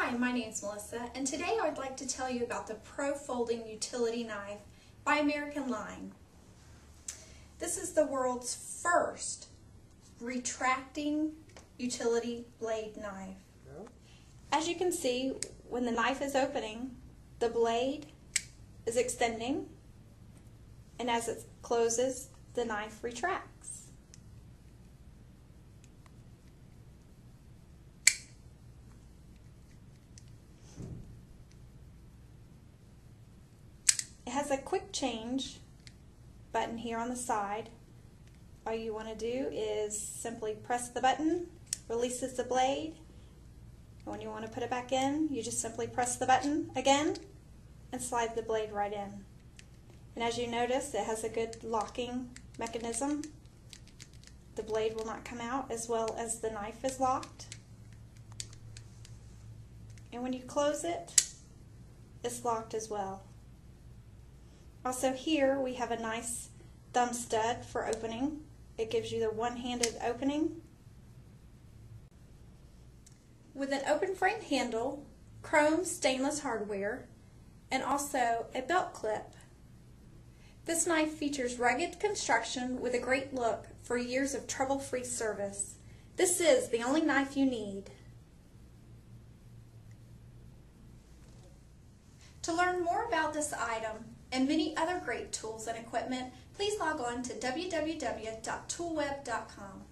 Hi, my name is Melissa, and today I would like to tell you about the Pro Folding Utility Knife by American Line. This is the world's first retracting utility blade knife. As you can see, when the knife is opening, the blade is extending, and as it closes, the knife retracts. It has a quick change button here on the side. All you want to do is simply press the button, releases the blade, and when you want to put it back in, you just simply press the button again and slide the blade right in. And as you notice, it has a good locking mechanism. The blade will not come out, as well as the knife is locked. And when you close it, it's locked as well. Also here we have a nice thumb stud for opening. It gives you the one-handed opening. With an open frame handle, chrome stainless hardware, and also a belt clip. This knife features rugged construction with a great look for years of trouble-free service. This is the only knife you need. To learn more about this item and many other great tools and equipment, please log on to www.toolweb.com.